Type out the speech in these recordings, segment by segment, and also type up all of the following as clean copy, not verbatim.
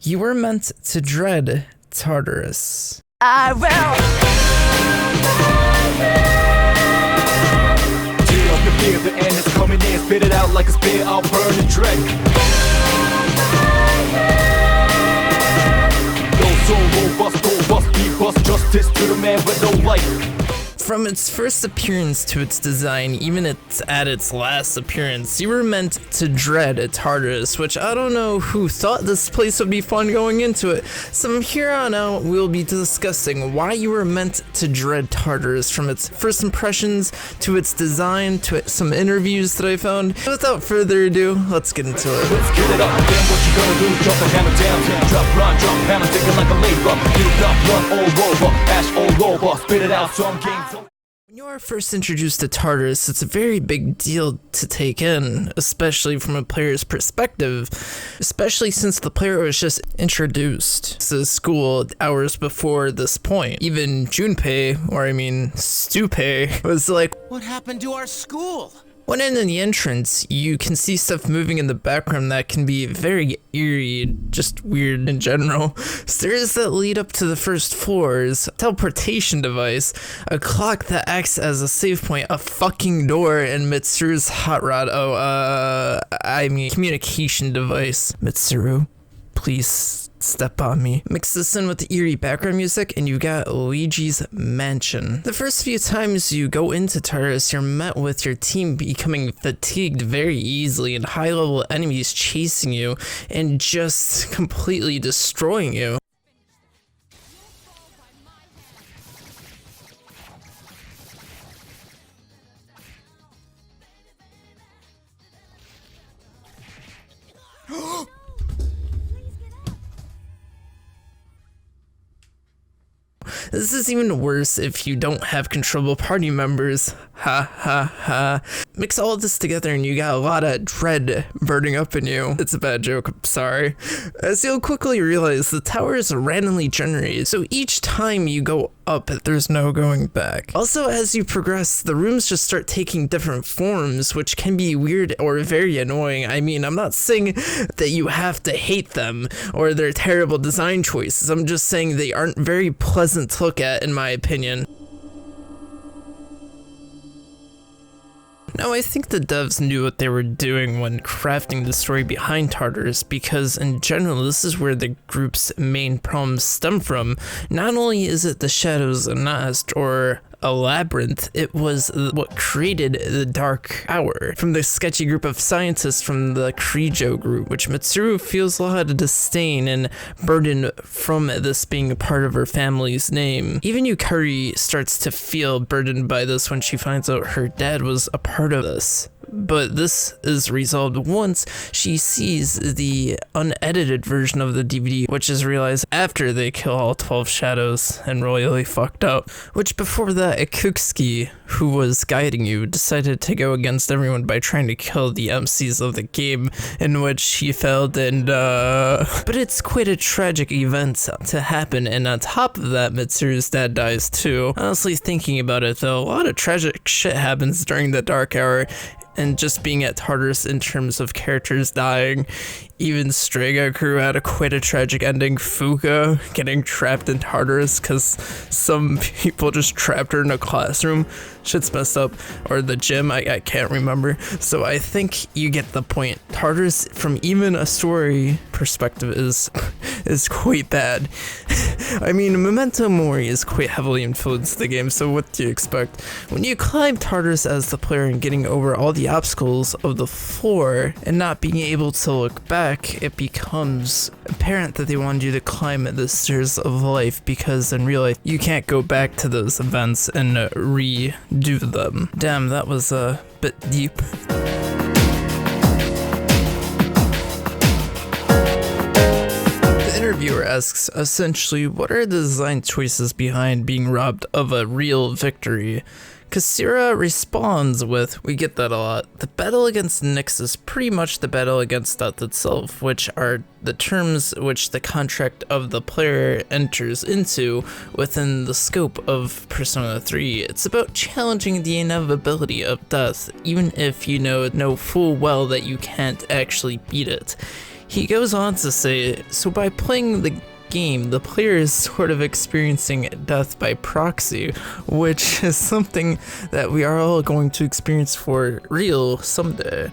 You were meant to dread Tartarus. I will. Tear up your fear, the end is coming in. Spit it out like a spear, I'll burn and dread. No soul, robust, beat bust, justice to the man with no life. From its first appearance to its design, even at its last appearance, you were meant to dread Tartarus, which I don't know who thought this place would be fun going into it. So from here on out, we'll be discussing why you were meant to dread Tartarus, from its first impressions to its design to some interviews that I found. Without further ado, let's get into it. Let's get it up, then what you gonna do? Drop the hammer down, drop, run, drop, hammer, thinking like a labor. Build up, run all over, ash all over, spit it out, some games. When you are first introduced to Tartarus, it's a very big deal to take in, especially from a player's perspective, especially since the player was just introduced to school hours before this point. Even Junpei, or I mean Stupei, was like, What happened to our school? when in the entrance, you can see stuff moving in the background that can be very eerie, just weird in general. Stairs that lead up to the first floors, teleportation device, a clock that acts as a save point, a fucking door, and Mitsuru's hot rod. I mean communication device. Mitsuru, please step on me. Mix this in with the eerie background music and you got Luigi's Mansion. The first few times you go into Tartarus, you're met with your team becoming fatigued very easily and high-level enemies chasing you and just completely destroying you. This is even worse if you don't have controllable party members. Ha ha ha. Mix all of this together and you got a lot of dread burning up in you. It's a bad joke, I'm sorry. As you'll quickly realize, the tower is randomly generated, so each time you go up, there's no going back. Also, as you progress, the rooms just start taking different forms, which can be weird or very annoying. I mean, I'm not saying that you have to hate them or they're terrible design choices. I'm just saying they aren't very pleasant to look at, in my opinion. Now, I think the devs knew what they were doing when crafting the story behind Tartarus, because in general, this is where the group's main problems stem from. Not only is it the Shadows Nest or a labyrinth, it was what created the Dark Hour from the sketchy group of scientists from the Krijo group, which Mitsuru feels a lot of disdain and burden from this being a part of her family's name. Even Yukari starts to feel burdened by this when she finds out her dad was a part of this. But this is resolved once she sees the unedited version of the DVD, which is realized after they kill all 12 shadows and royally fucked up. Which before that, Ikutsuki, who was guiding you, decided to go against everyone by trying to kill the MCs of the game, in which he failed and But it's quite a tragic event to happen, and on top of that, Mitsuru's dad dies too. Honestly, thinking about it though, a lot of tragic shit happens during the Dark Hour, and just being at Tartarus in terms of characters dying. Even Strega had quite a tragic ending. Fuka getting trapped in Tartarus because some people just trapped her in a classroom. Shit's messed up. Or the gym, I can't remember. So I think you get the point. Tartarus, from even a story perspective, is quite bad. I mean, Memento Mori is quite heavily influenced the game, so what do you expect? When you climb Tartarus as the player and getting over all the obstacles of the floor and not being able to look back, it becomes apparent that they wanted you to climb the stairs of life, because in real life you can't go back to those events and redo them. Damn, that was a bit deep. The interviewer asks, essentially, what are the design choices behind being robbed of a real victory? Kasira responds with, we get that a lot. The battle against Nyx is pretty much the battle against death itself, which are the terms which the contract of the player enters into within the scope of Persona 3. It's about challenging the inevitability of death, even if you know full well that you can't actually beat it. He goes on to say, so by playing the game, the player is sort of experiencing death by proxy, which is something that we are all going to experience for real someday.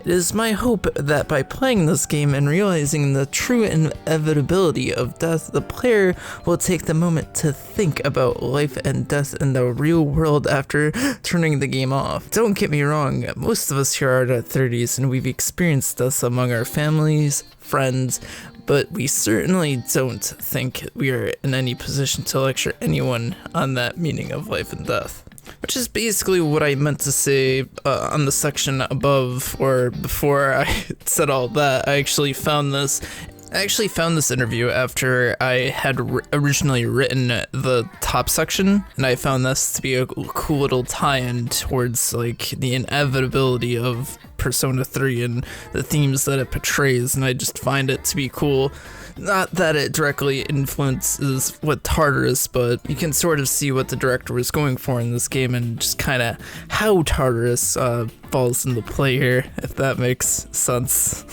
It is my hope that by playing this game and realizing the true inevitability of death, the player will take the moment to think about life and death in the real world after turning the game off. Don't get me wrong, most of us here are in our 30s and we've experienced death among our families, friends, but we certainly don't think we are in any position to lecture anyone on that meaning of life and death. Which is basically what I meant to say on the section above, or before I said all that. I actually found this interview after I had originally written the top section, and I found this to be a cool little tie-in towards like the inevitability of Persona 3 and the themes that it portrays, and I just find it to be cool. Not that it directly influences what Tartarus, but you can sort of see what the director was going for in this game and just kind of how Tartarus falls into play here, if that makes sense.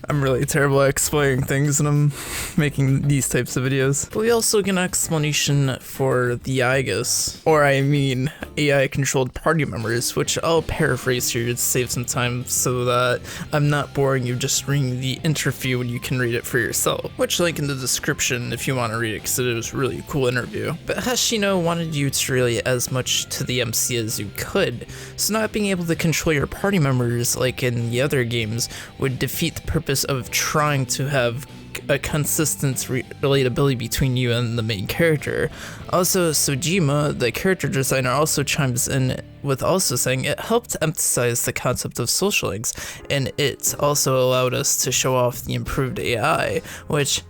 I'm really terrible at explaining things when I'm making these types of videos. But we also get an explanation for the IGUS, or I mean AI-controlled party members, which I'll paraphrase here to save some time so that I'm not boring you just reading the interview and you can read it for yourself. Which link in the description if you want to read it, because it was a really cool interview. But Hashino wanted you to relate as much to the MC as you could, so not being able to control your party members like in the other games would defeat the purpose of trying to have a consistent relatability between you and the main character. Also, Sojima, the character designer, also chimes in with also saying it helped emphasize the concept of social links, and it also allowed us to show off the improved AI, which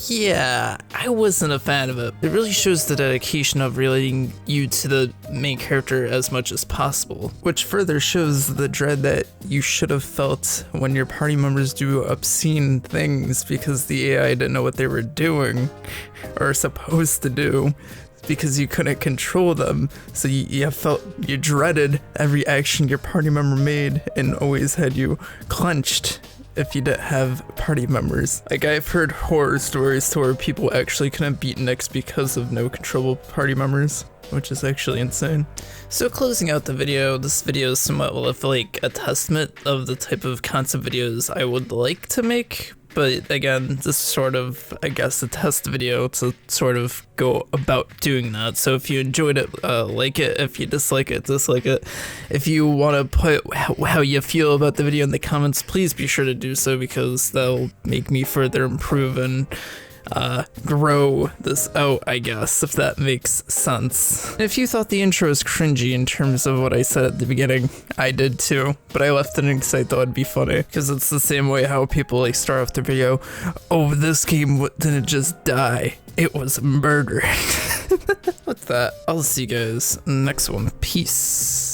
yeah, I wasn't a fan of it. It really shows the dedication of relating you to the main character as much as possible, which further shows the dread that you should have felt when your party members do obscene things because the AI didn't know what they were doing or supposed to do, because you couldn't control them, so you dreaded every action your party member made and always had you clenched if you didn't have party members. Like, I've heard horror stories to where people actually couldn't beat Nyx because of no controllable party members, which is actually insane. So closing out the video, this video is somewhat of like a testament of the type of concept videos I would like to make. But again, this is sort of, I guess, a test video to sort of go about doing that. So if you enjoyed it, like it. If you dislike it, dislike it. If you want to put how you feel about the video in the comments, please be sure to do so, because that'll make me further improve and grow this out, I guess, if that makes sense. If you thought the intro was cringy in terms of what I said at the beginning, I did too, but I left it in because I thought it'd be funny, because it's the same way how people like start off their video, oh, this game didn't just die, it was murder. With that, I'll see you guys next one. Peace.